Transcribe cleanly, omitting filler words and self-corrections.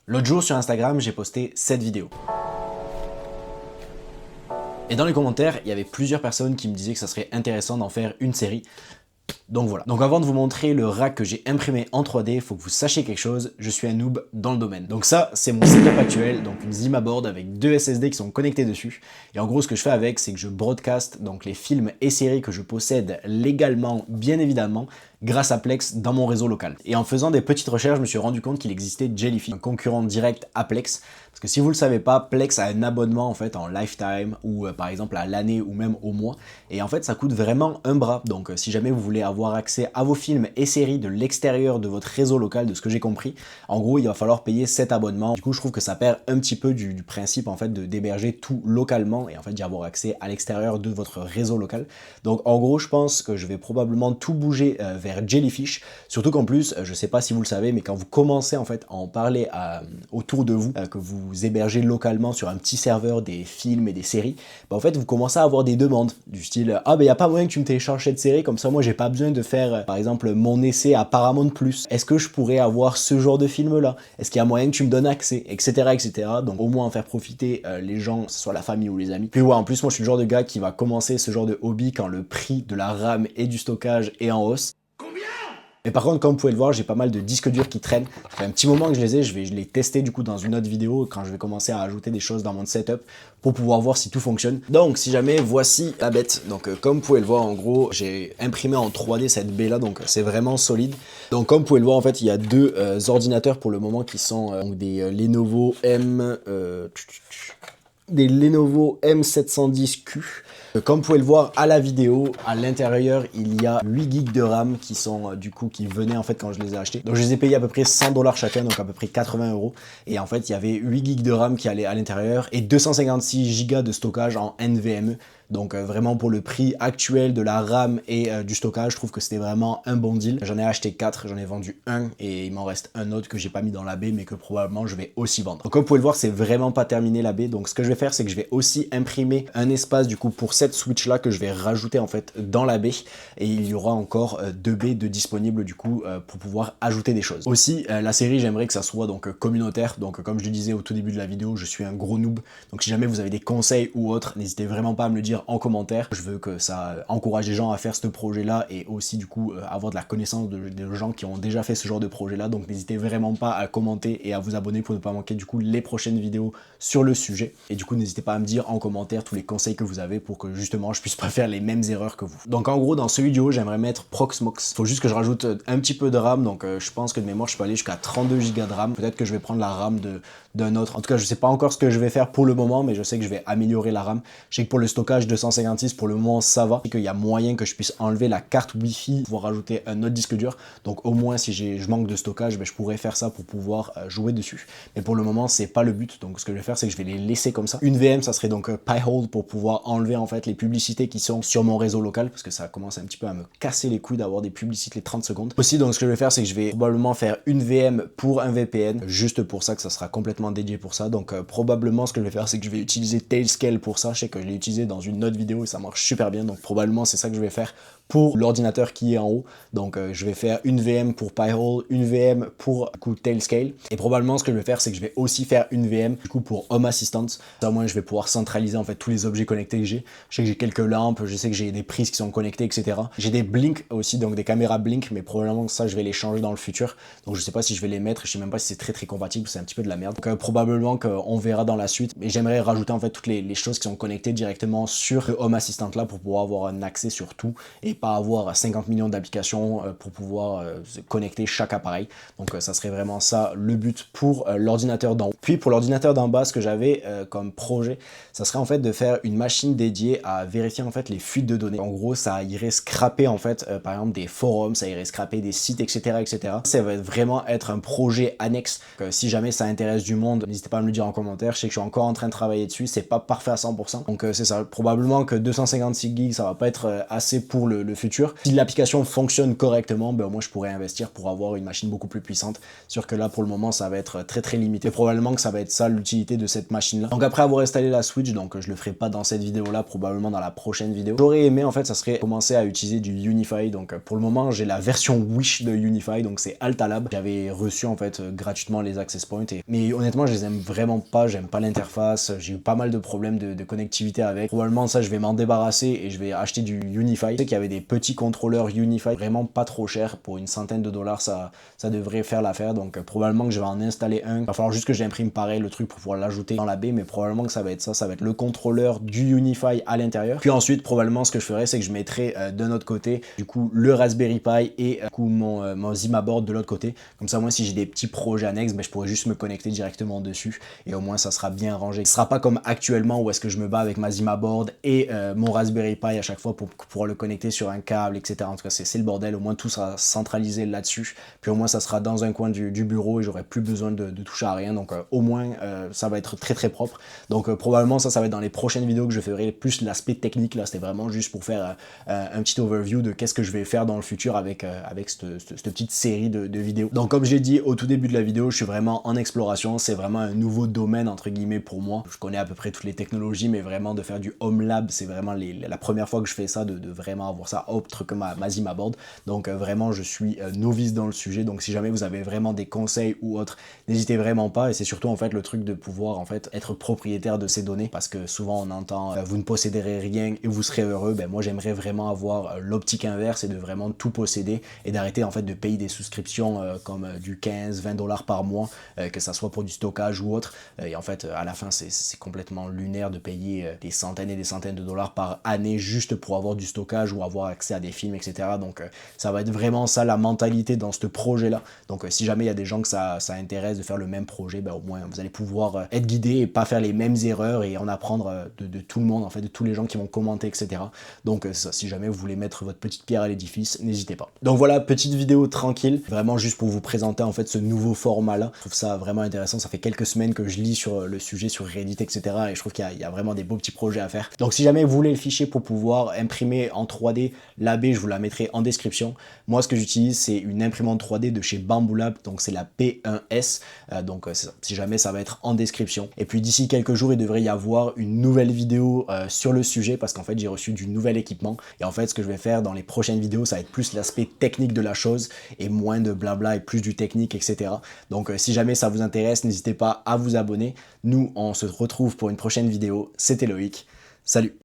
L'autre jour sur Instagram, j'ai posté cette vidéo. Et dans les commentaires, il y avait plusieurs personnes qui me disaient que ça serait intéressant d'en faire une série. Donc voilà. Donc avant de vous montrer le rack que j'ai imprimé en 3D, il faut que vous sachiez quelque chose, je suis un noob dans le domaine. Donc ça, c'est mon setup actuel, donc une Zimaboard avec deux SSD qui sont connectés dessus. Et en gros, ce que je fais avec, c'est que je broadcast donc les films et séries que je possède légalement, bien évidemment, grâce à Plex dans mon réseau local. Et en faisant des petites recherches, je me suis rendu compte qu'il existait Jellyfish, un concurrent direct à Plex. Parce que si vous le savez pas, Plex a un abonnement en fait en lifetime ou par exemple à l'année ou même au mois. Et en fait, ça coûte vraiment un bras. Donc si jamais vous voulez avoir accès à vos films et séries de l'extérieur de votre réseau local, de ce que j'ai compris, en gros, il va falloir payer cet abonnement. Du coup, je trouve que ça perd un petit peu du principe en fait d'héberger tout localement et en fait d'y avoir accès à l'extérieur de votre réseau local. Donc en gros, je pense que je vais probablement tout bouger vers Jellyfish. Surtout qu'en plus, je sais pas si vous le savez, mais quand vous commencez en fait à en parler autour de vous, que vous hébergez localement sur un petit serveur des films et des séries, bah en fait vous commencez à avoir des demandes du style ah ben y a pas moyen que tu me télécharges cette série, comme ça moi j'ai pas besoin de faire par exemple mon essai à Paramount+. Est-ce que je pourrais avoir ce genre de film là? Est-ce qu'il y a moyen que tu me donnes accès, etc., etc. Donc au moins en faire profiter les gens, que ce soit la famille ou les amis. Puis ouais, en plus moi je suis le genre de gars qui va commencer ce genre de hobby quand le prix de la RAM et du stockage est en hausse. Mais par contre, comme vous pouvez le voir, j'ai pas mal de disques durs qui traînent. Ça fait un petit moment que je les ai, je vais les tester du coup dans une autre vidéo quand je vais commencer à ajouter des choses dans mon setup pour pouvoir voir si tout fonctionne. Donc si jamais, voici la bête. Donc comme vous pouvez le voir, en gros, j'ai imprimé en 3D cette baie là, donc c'est vraiment solide. Donc comme vous pouvez le voir, en fait, il y a deux ordinateurs pour le moment qui sont donc des Lenovo M710Q. Comme vous pouvez le voir à la vidéo, à l'intérieur, il y a 8 gigs de RAM qui sont du coup qui venaient en fait quand je les ai achetés. Donc je les ai payés à peu près 100$ chacun, donc à peu près 80€. Et en fait, il y avait 8 gigs de RAM qui allaient à l'intérieur et 256 Go de stockage en NVMe. Donc vraiment pour le prix actuel de la RAM et du stockage, je trouve que c'était vraiment un bon deal. J'en ai acheté 4, j'en ai vendu un et il m'en reste un autre que j'ai pas mis dans la baie mais que probablement je vais aussi vendre. Donc comme vous pouvez le voir, c'est vraiment pas terminé la baie. Donc ce que je vais faire, c'est que je vais aussi imprimer un espace du coup pour cette Switch là que je vais rajouter en fait dans la baie et il y aura encore deux baies de disponibles du coup pour pouvoir ajouter des choses. Aussi la série, j'aimerais que ça soit donc communautaire. Donc comme je le disais au tout début de la vidéo, je suis un gros noob. Donc si jamais vous avez des conseils ou autres, n'hésitez vraiment pas à me le dire en commentaire. Je veux que ça encourage les gens à faire ce projet là et aussi du coup avoir de la connaissance de gens qui ont déjà fait ce genre de projet là. Donc n'hésitez vraiment pas à commenter et à vous abonner pour ne pas manquer du coup les prochaines vidéos sur le sujet. Et du coup n'hésitez pas à me dire en commentaire tous les conseils que vous avez pour que justement je puisse pas faire les mêmes erreurs que vous. Donc en gros dans ce vidéo j'aimerais mettre Proxmox. Faut juste que je rajoute un petit peu de RAM. Donc je pense que de mémoire je peux aller jusqu'à 32 Go de RAM. Peut-être que je vais prendre la RAM d'un autre. En tout cas je sais pas encore ce que je vais faire pour le moment, mais je sais que je vais améliorer la RAM. Je sais que pour le stockage 256 pour le moment ça va, et qu'il y a moyen que je puisse enlever la carte Wi-Fi, pouvoir rajouter un autre disque dur. Donc au moins si je manque de stockage, ben, je pourrais faire ça pour pouvoir jouer dessus. Mais pour le moment c'est pas le but. Donc ce que je vais faire, c'est que je vais les laisser comme ça. Une VM, ça serait donc Pi-hole pour pouvoir enlever en fait les publicités qui sont sur mon réseau local, parce que ça commence un petit peu à me casser les couilles d'avoir des publicités les 30 secondes. Aussi donc ce que je vais faire, c'est que je vais probablement faire une VM pour un VPN, juste pour ça, que ça sera complètement dédié pour ça. Donc probablement ce que je vais faire, c'est que je vais utiliser Tailscale pour ça. Je sais que je l'ai utilisé dans une autre vidéo et ça marche super bien, donc probablement c'est ça que je vais faire pour l'ordinateur qui est en haut. Donc je vais faire une VM pour Pi-hole, une VM pour du coup Tailscale, et probablement ce que je vais faire, c'est que je vais aussi faire une VM du coup pour Home Assistant. Ça au moins je vais pouvoir centraliser en fait tous les objets connectés que j'ai. Je sais que j'ai quelques lampes, je sais que j'ai des prises qui sont connectées, etc. J'ai des Blink aussi, donc des caméras Blink, mais probablement ça je vais les changer dans le futur. Donc je sais pas si je vais les mettre, je sais même pas si c'est très compatible, c'est un petit peu de la merde. Donc probablement qu'on verra dans la suite. Mais j'aimerais rajouter en fait toutes les choses qui sont connectées directement sur le Home Assistant là pour pouvoir avoir un accès sur tout et pas avoir 50 millions d'applications pour pouvoir se connecter chaque appareil. Donc ça serait vraiment ça le but pour l'ordinateur d'en haut. Puis pour l'ordinateur d'en bas, ce que j'avais comme projet, ça serait en fait de faire une machine dédiée à vérifier en fait les fuites de données. En gros, ça irait scraper en fait par exemple des forums, ça irait scraper des sites, etc., etc. Ça va vraiment être un projet annexe. Si jamais ça intéresse du monde, n'hésitez pas à me le dire en commentaire. Je sais que je suis encore en train de travailler dessus, c'est pas parfait à 100%. Donc c'est ça, probablement que 256 gigs ça va pas être assez pour le le futur. Si l'application fonctionne correctement, ben moi je pourrais investir pour avoir une machine beaucoup plus puissante. Sûr que là pour le moment ça va être très limité. Et probablement que ça va être ça l'utilité de cette machine là. Donc après avoir installé la Switch, donc je le ferai pas dans cette vidéo là, probablement dans la prochaine vidéo. J'aurais aimé en fait ça serait commencer à utiliser du Unify. Donc pour le moment j'ai la version Wish de Unify, donc c'est Altalab. J'avais reçu en fait gratuitement les access points. Mais honnêtement je les aime vraiment pas, j'aime pas l'interface, j'ai eu pas mal de problèmes de connectivité avec. Probablement ça je vais m'en débarrasser et je vais acheter du Unify. Je sais qu'il y avait des petits contrôleurs Unify vraiment pas trop chers, pour une centaine de dollars ça devrait faire l'affaire. Donc probablement que je vais en installer un. Il va falloir juste que j'imprime pareil le truc pour pouvoir l'ajouter dans la baie, mais probablement que ça va être ça, ça va être le contrôleur du Unify à l'intérieur. Puis ensuite probablement ce que je ferai c'est que je mettrai d'un autre côté du coup le Raspberry Pi et du coup mon Zimaboard de l'autre côté. Comme ça moi si j'ai des petits projets annexes, ben, je pourrais juste me connecter directement dessus et au moins ça sera bien rangé. Ce sera pas comme actuellement où est-ce que je me bats avec ma Zimaboard et mon Raspberry Pi à chaque fois pour pouvoir le connecter sur un câble, etc. En tout cas c'est le bordel. Au moins tout sera centralisé là-dessus, puis au moins ça sera dans un coin du bureau et j'aurai plus besoin de toucher à rien. Donc au moins ça va être très propre. Donc probablement ça va être dans les prochaines vidéos que je ferai plus l'aspect technique. Là c'était vraiment juste pour faire un petit overview de qu'est-ce que je vais faire dans le futur avec cette petite série de vidéos. Donc comme j'ai dit au tout début de la vidéo, je suis vraiment en exploration, c'est vraiment un nouveau domaine entre guillemets pour moi. Je connais à peu près toutes les technologies, mais vraiment de faire du home lab, c'est vraiment la première fois que je fais ça, de vraiment avoir ça autre que ma Zimaboard. Donc vraiment je suis novice dans le sujet, donc si jamais vous avez vraiment des conseils ou autres, n'hésitez vraiment pas. Et c'est surtout en fait le truc de pouvoir en fait être propriétaire de ces données, parce que souvent on entend vous ne posséderez rien et vous serez heureux. Ben moi j'aimerais vraiment avoir l'optique inverse et de vraiment tout posséder et d'arrêter en fait de payer des souscriptions comme du 15-20 dollars par mois, que ça soit pour du stockage ou autre. Et en fait à la fin c'est complètement lunaire de payer des centaines et des centaines de dollars par année juste pour avoir du stockage ou avoir accès à des films, etc. Donc ça va être vraiment ça la mentalité dans ce projet là. Donc si jamais il y a des gens que ça intéresse de faire le même projet, ben, au moins vous allez pouvoir être guidé et pas faire les mêmes erreurs et en apprendre de tout le monde, en fait de tous les gens qui vont commenter, etc. Donc ça, si jamais vous voulez mettre votre petite pierre à l'édifice, n'hésitez pas. Donc voilà, petite vidéo tranquille, vraiment juste pour vous présenter en fait ce nouveau format là. Je trouve ça vraiment intéressant, ça fait quelques semaines que je lis sur le sujet sur Reddit, etc. et je trouve qu'il y a vraiment des beaux petits projets à faire. Donc si jamais vous voulez le fichier pour pouvoir imprimer en 3D, la baie je vous la mettrai en description. Moi ce que j'utilise c'est une imprimante 3D de chez Bambu Lab, donc c'est la P1S, donc si jamais ça va être en description. Et puis d'ici quelques jours il devrait y avoir une nouvelle vidéo sur le sujet, parce qu'en fait j'ai reçu du nouvel équipement et en fait ce que je vais faire dans les prochaines vidéos ça va être plus l'aspect technique de la chose et moins de blabla et plus du technique, etc. Donc si jamais ça vous intéresse, n'hésitez pas à vous abonner. Nous on se retrouve pour une prochaine vidéo. C'était Loïc, salut.